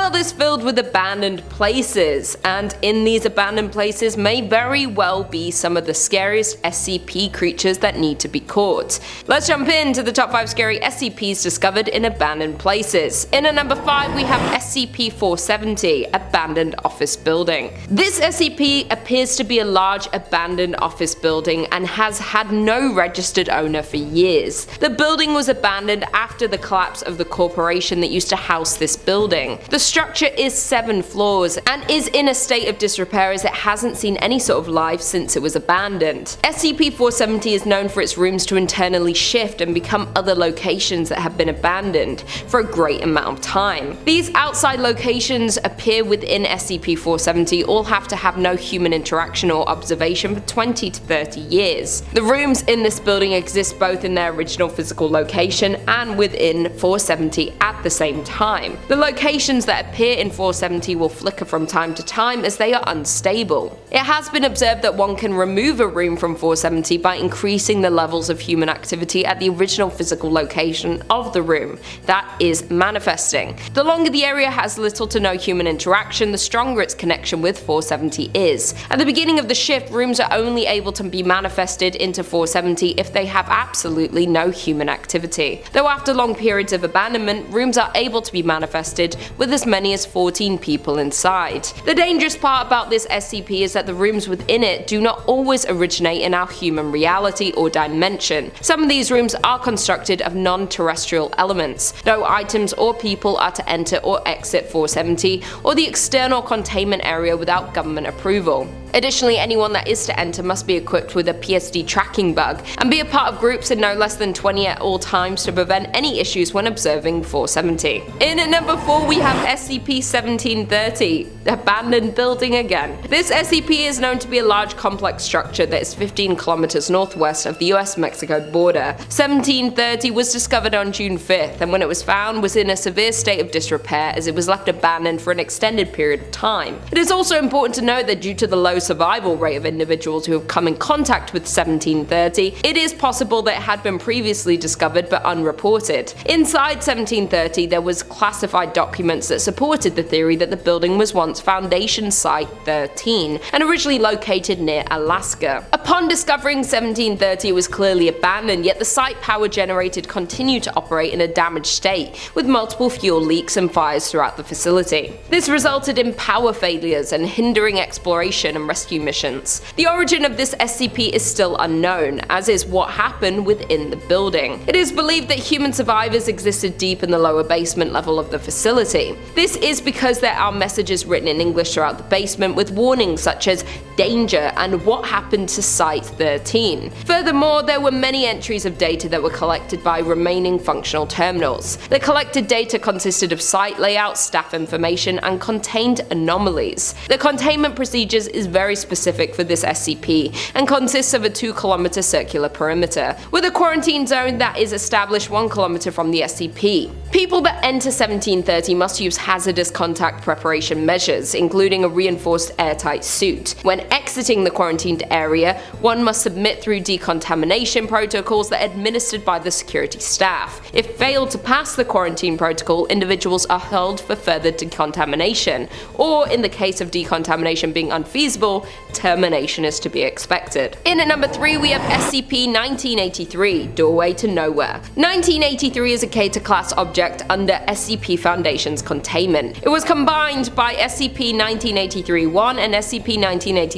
The world is filled with abandoned places, and in these abandoned places may very well be some of the scariest SCP creatures that need to be caught. Let's jump into the top 5 scary SCPs discovered in abandoned places. In at number 5 we have SCP-470, Abandoned Office Building. This SCP appears to be a large abandoned office building and has had no registered owner for years. The building was abandoned after the collapse of the corporation that used to house this building. The structure is 7 floors and is in a state of disrepair as it hasn't seen any sort of life since it was abandoned. SCP-470 is known for its rooms to internally shift and become other locations that have been abandoned for a great amount of time. These outside locations appear within SCP-470 all have to have no human interaction or observation for 20 to 30 years. The rooms in this building exist both in their original physical location and within 470 at the same time. The locations that appear in 470 will flicker from time to time as they are unstable. It has been observed that one can remove a room from 470 by increasing the levels of human activity at the original physical location of the room that is manifesting. The longer the area has little to no human interaction, the stronger its connection with 470 is. At the beginning of the shift, rooms are only able to be manifested into 470 if they have absolutely no human activity. Though after long periods of abandonment, rooms are able to be manifested with as many as 14 people inside. The dangerous part about this SCP is that the rooms within it do not always originate in our human reality or dimension. Some of these rooms are constructed of non-terrestrial elements. No items or people are to enter or exit 470 or the external containment area without government approval. Additionally, anyone that is to enter must be equipped with a PSD tracking bug and be a part of groups of no less than 20 at all times to prevent any issues when observing 470. In at number 4 we have SCP-1730, Abandoned Building again. This SCP is known to be a large complex structure that is 15 kilometers northwest of the US-Mexico border. 1730 was discovered on June 5th and when it was found was in a severe state of disrepair as it was left abandoned for an extended period of time. It is also important to note that due to the low survival rate of individuals who have come in contact with 1730, it is possible that it had been previously discovered but unreported. Inside 1730 there was classified documents that supported the theory that the building was once Foundation Site 13 and originally located near Alaska. Upon discovering 1730 it was clearly abandoned, yet the site power generated continued to operate in a damaged state with multiple fuel leaks and fires throughout the facility. This resulted in power failures and hindering exploration and rescue missions. The origin of this SCP is still unknown, as is what happened within the building. It is believed that human survivors existed deep in the lower basement level of the facility. This is because there are messages written in English throughout the basement with warnings such as danger and what happened to Site 13. Furthermore, there were many entries of data that were collected by remaining functional terminals. The collected data consisted of site layouts, staff information, and contained anomalies. The containment procedures is very specific for this SCP and consists of a 2-kilometer circular perimeter, with a quarantine zone that is established 1 kilometer from the SCP. People that enter 1730 must use hazardous contact preparation measures, including a reinforced airtight suit. When exiting the quarantined area, one must submit through decontamination protocols that are administered by the security staff. If failed to pass the quarantine protocol, individuals are held for further decontamination, or in the case of decontamination being unfeasible, termination is to be expected. In at number 3 we have SCP-1983, Doorway to Nowhere. 1983 is a K class object under SCP Foundation's containment. It was combined by SCP-1983-1 and SCP-1983-2.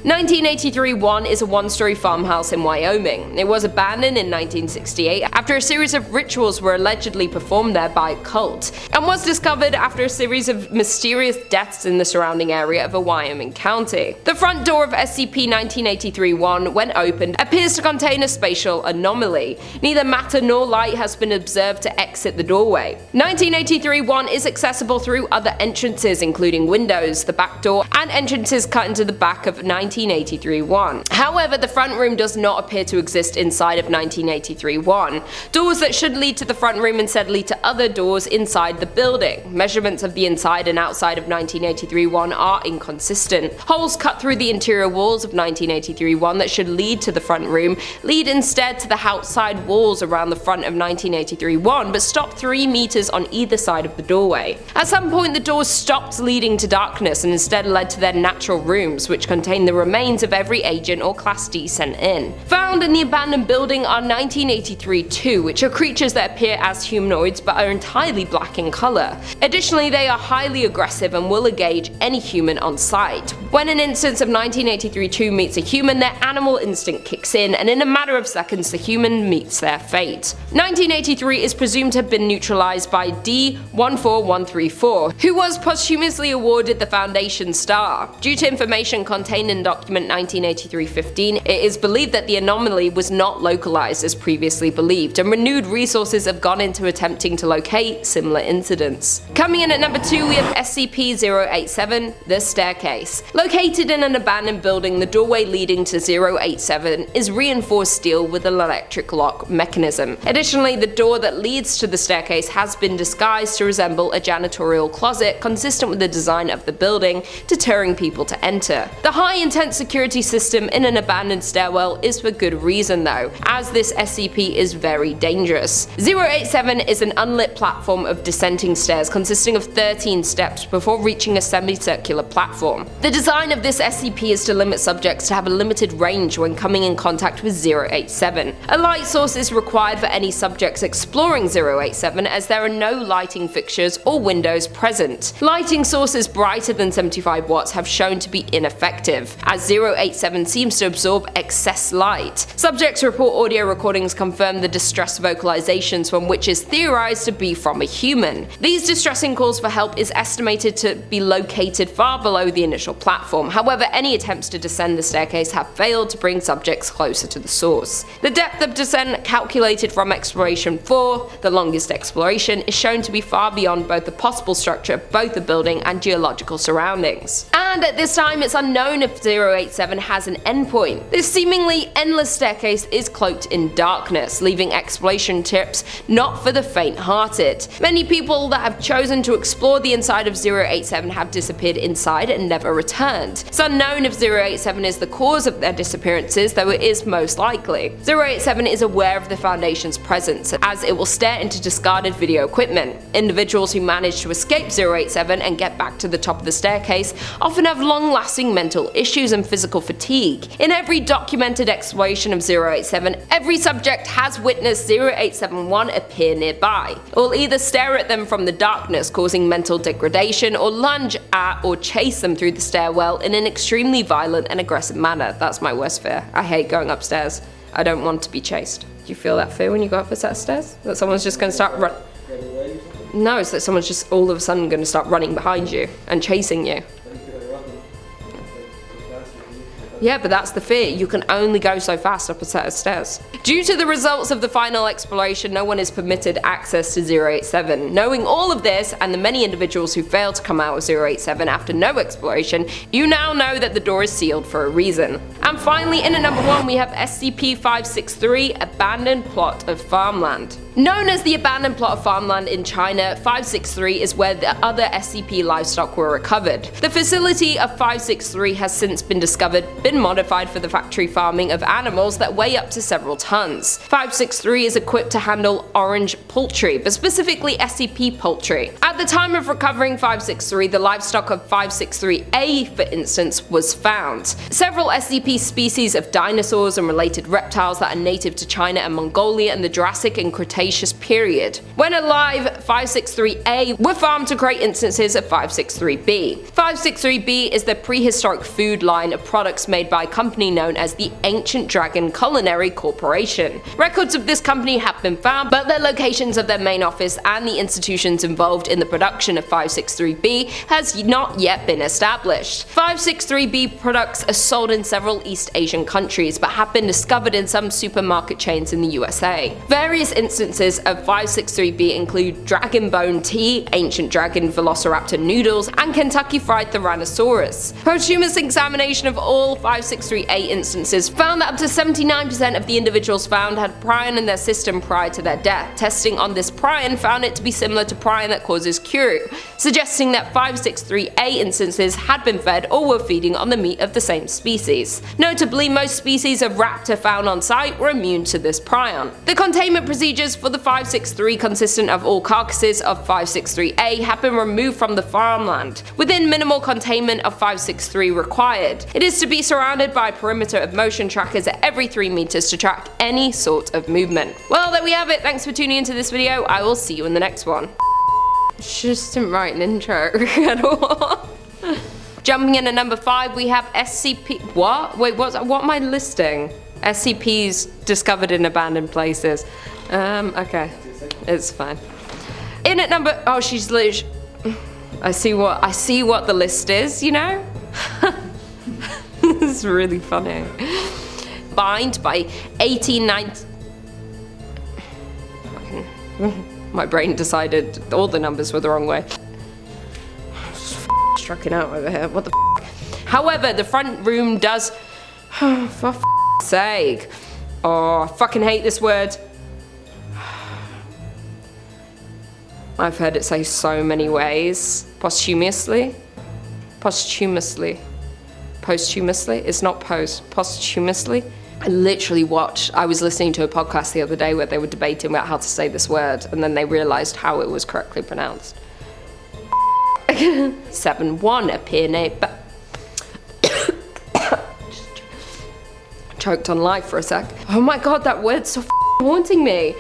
1983-1 is a 1-story farmhouse in Wyoming. It was abandoned in 1968 after a series of rituals were allegedly performed there by a cult, and was discovered after a series of mysterious deaths in the surrounding area of a Wyoming county. The front door of SCP-1983-1, when opened, appears to contain a spatial anomaly. Neither matter nor light has been observed to exit the doorway. 1983-1 is accessible through other entrances including windows, the back door, and entrances cut into the back back of 1983-1. However, the front room does not appear to exist inside of 1983-1. Doors that should lead to the front room instead lead to other doors inside the building. Measurements of the inside and outside of 1983-1 are inconsistent. Holes cut through the interior walls of 1983-1 that should lead to the front room lead instead to the outside walls around the front of 1983-1, but stop 3 meters on either side of the doorway. At some point, the doors stopped leading to darkness and instead led to their natural rooms, which contain the remains of every agent or Class D sent in. Found in the abandoned building are 1983-2, which are creatures that appear as humanoids but are entirely black in color. Additionally, they are highly aggressive and will engage any human on sight. When an instance of 1983-2 meets a human, their animal instinct kicks in, and in a matter of seconds the human meets their fate. 1983 is presumed to have been neutralized by D14134, who was posthumously awarded the Foundation Star. Due to information contained in document 1983-15, it is believed that the anomaly was not localized as previously believed, and renewed resources have gone into attempting to locate similar incidents. Coming in at number 2, we have SCP-087, the staircase. Located in an abandoned building, the doorway leading to 087 is reinforced steel with an electric lock mechanism. Additionally, the door that leads to the staircase has been disguised to resemble a janitorial closet consistent with the design of the building, deterring people to enter. The high-intent security system in an abandoned stairwell is for good reason though, as this SCP is very dangerous. 087 is an unlit platform of descending stairs consisting of 13 steps before reaching a semicircular platform. The design of this SCP is to limit subjects to have a limited range when coming in contact with 087. A light source is required for any subjects exploring 087 as there are no lighting fixtures or windows present. Lighting sources brighter than 75 watts have shown to be ineffective, as 087 seems to absorb excess light. Subjects report audio recordings confirm the distress vocalizations from which is theorized to be from a human. These distressing calls for help is estimated to be located far below the initial platform. However, any attempts to descend the staircase have failed to bring subjects closer to the source. The depth of descent calculated from exploration 4, the longest exploration, is shown to be far beyond both the possible structure of both the building and geological surroundings. And at this time, it's unknown if 087 has an endpoint. This seemingly endless staircase is cloaked in darkness, leaving exploration tips not for the faint-hearted. Many people that have chosen to explore the inside of 087 have disappeared inside and never returned. It's unknown if 087 is the cause of their disappearances, though it is most likely. 087 is aware of the Foundation's presence, as it will stare into discarded video equipment. Individuals who manage to escape 087 and get back to the top of the staircase often have long-lasting mental issues and physical fatigue. In every documented exploration of 087, every subject has witnessed 0871 appear nearby. It will either stare at them from the darkness, causing mental degradation, or lunge at or chase them through the stairwell in an extremely violent and aggressive manner. That's my worst fear. I hate going upstairs. I don't want to be chased. Do you feel that fear when you go up a set of stairs? That someone's just going to start running? No, it's that someone's just all of a sudden going to start running behind you and chasing you. Yeah, but that's the fear. You can only go so fast up a set of stairs. Due to the results of the final exploration, no one is permitted access to 087. Knowing all of this, and the many individuals who failed to come out of 087 after no exploration, you now know that the door is sealed for a reason. And finally, in at number 1, we have SCP-563, Abandoned Plot of Farmland. Known as the abandoned plot of farmland in China, 563 is where the other SCP livestock were recovered. The facility of 563 has since been discovered, been modified for the factory farming of animals that weigh up to several tons. 563 is equipped to handle orange poultry, but specifically SCP poultry. At the time of recovering 563, the livestock of 563A, for instance, was found. Several SCP species of dinosaurs and related reptiles that are native to China and Mongolia in the Jurassic and Cretaceous period. When alive, 563A were farmed to create instances of 563B. 563B is the prehistoric food line of products made made by a company known as the Ancient Dragon Culinary Corporation. Records of this company have been found, but the locations of their main office and the institutions involved in the production of 563B has not yet been established. 563B products are sold in several East Asian countries, but have been discovered in some supermarket chains in the USA. Various instances of 563B include dragon bone tea, ancient dragon velociraptor noodles, and Kentucky fried Tyrannosaurus. Posthumous examination of all 563A instances found that up to 79% of the individuals found had prion in their system prior to their death. Testing on this prion found it to be similar to prion that causes Kuru, suggesting that 563A instances had been fed or were feeding on the meat of the same species. Notably, most species of raptor found on site were immune to this prion. The containment procedures for the 563, consistent of all carcasses of 563A, have been removed from the farmland, within minimal containment of 563 required. It is to be surrounded by a perimeter of motion trackers at every 3 meters to track any sort of movement. Well, there we have it. Thanks for tuning into this video. I will see you in the next one. Just didn't write an intro at all. Jumping in at number 5, we have SCP. What? Wait, what am I listing? SCPs discovered in abandoned places. Okay, it's fine. In at number. Oh, she's literally. I see what the list is. You know. This is really funny. Bind by 1890. My brain decided all the numbers were the wrong way. Struck it out over here. What the f? However, the front room does. For f sake. Oh, I fucking hate this word. I've heard it say so many ways. Posthumously? Posthumously. Posthumously? It's not posthumously. I was listening to a podcast the other day where they were debating about how to say this word, and then they realized how it was correctly pronounced. 7-1 appear name. Choked on life for a sec. Oh my god, that word's so haunting me.